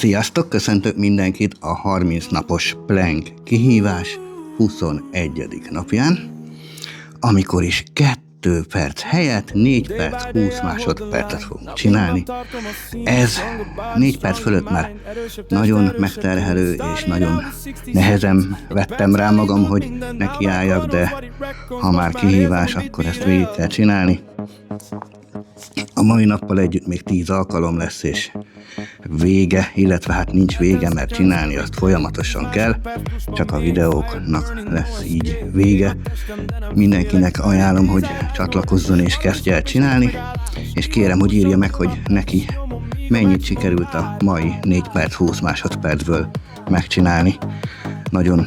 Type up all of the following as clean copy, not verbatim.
Sziasztok! Köszöntök mindenkit a 30 napos Plank kihívás 21. napján, amikor is 2 perc helyett 4 perc 20 másodpercet fogunk csinálni. Ez 4 perc fölött már nagyon megterhelő és nagyon nehezen vettem rá magam, hogy nekiálljak, de ha már kihívás, akkor ezt végig kell csinálni. A mai nappal együtt még 10 alkalom lesz, és vége, illetve hát nincs vége, mert csinálni azt folyamatosan kell, csak a videóknak lesz így vége. Mindenkinek ajánlom, hogy csatlakozzon és kezdje el csinálni, és kérem, hogy írja meg, hogy neki mennyit sikerült a mai 4 perc 20 másodpercből megcsinálni. Nagyon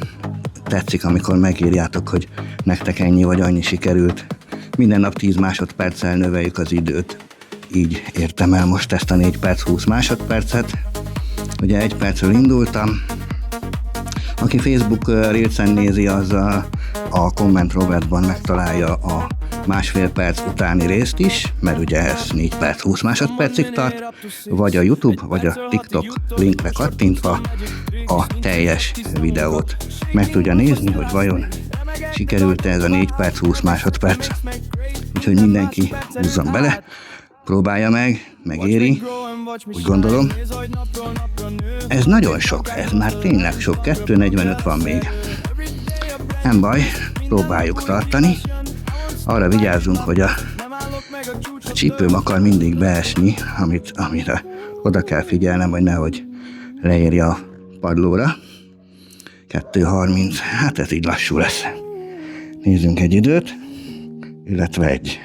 tetszik, amikor megírjátok, hogy nektek ennyi vagy annyi sikerült. Minden nap 10 másodperccel növeljük az időt. Így értem el most ezt a 4 perc 20 másodpercet. Ugye 1 percről indultam. Aki Facebook Reels-en nézi, az a komment rovatban megtalálja a 1,5 perc utáni részt is, mert ugye ez 4 perc 20 másodpercig tart, vagy a YouTube, vagy a TikTok linkre kattintva a teljes videót meg tudja nézni, hogy vajon sikerült-e ez a 4 perc 20 másodperc. Úgyhogy mindenki húzzon bele, próbálja meg, megéri, úgy gondolom. Ez nagyon sok, ez már tényleg sok, 2:45 van még. Nem baj, próbáljuk tartani. Arra vigyázzunk, hogy a csípőm akar mindig beesni, amire oda kell figyelnem, hogy nehogy leérje a padlóra. 2:30, hát ez így lassú lesz. Nézzünk egy időt, illetve egy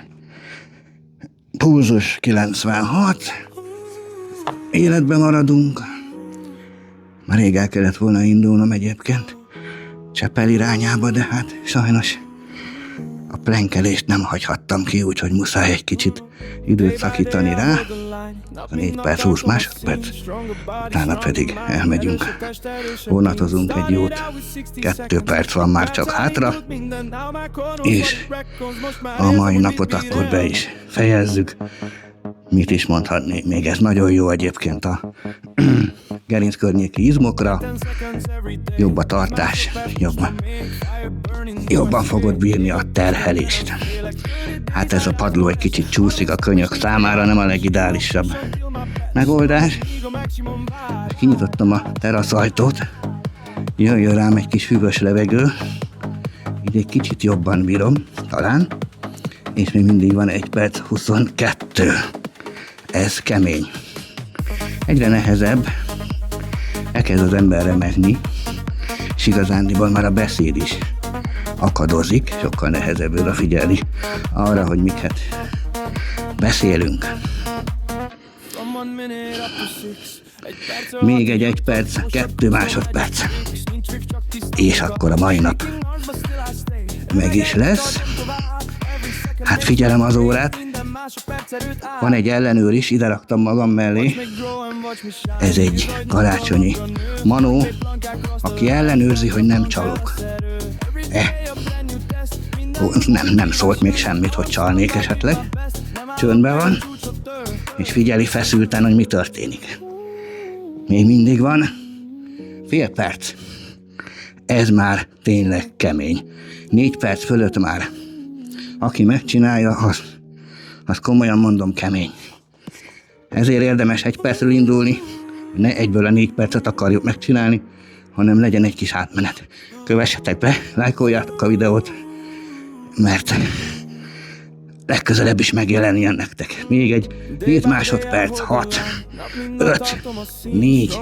pulzus 96, életben maradunk. Már rég el kellett volna indulnom egyébként Csepel irányába, de hát sajnos a plankelést nem hagyhattam ki, úgyhogy muszáj egy kicsit időt szakítani rá. A 4 perc 20 másodperc, utána pedig elmegyünk, vonatozunk egy jót, 2 perc van már csak hátra, és a mai napot akkor be is fejezzük. Mit is mondhatnék még, ez nagyon jó egyébként a gerinc környéki izmokra, jobb a tartás, jobban fogod bírni a terhelést. Hát ez a padló egy kicsit csúszik a könyök számára, nem a legideálisabb megoldás. Kinyitottam a teraszajtót, jöjjön rám egy kis hűvös levegő, így egy kicsit jobban bírom, talán, és még mindig van 1 perc 22. Ez kemény. Egyre nehezebb, elkezd az ember remegni, és igazándiból már a beszéd is akadozik, sokkal nehezebb odafigyelni arra, hogy miket beszélünk. Még egy 1 perc, 2 másodperc. És akkor a mai nap meg is lesz. Hát figyelem az órát. Van egy ellenőr is, ide raktam magam mellé. Ez egy karácsonyi manó, aki ellenőrzi, hogy nem csalok. Nem szólt még semmit, hogy csalnék esetleg. Csöndben van, és figyeli feszülten, hogy mi történik. Még mindig van fél perc. Ez már tényleg kemény. 4 perc fölött már. Aki megcsinálja, az komolyan mondom kemény. Ezért érdemes 1 percről indulni, ne egyből a 4 percet akarjuk megcsinálni, hanem legyen egy kis átmenet. Kövessetek be, lájkoljátok a videót, mert legközelebb is megjelenjen nektek. Még egy 7 másodperc, 6, 5, 4,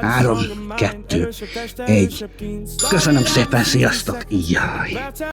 3, 2, 1. Köszönöm szépen, sziasztok! Jaj!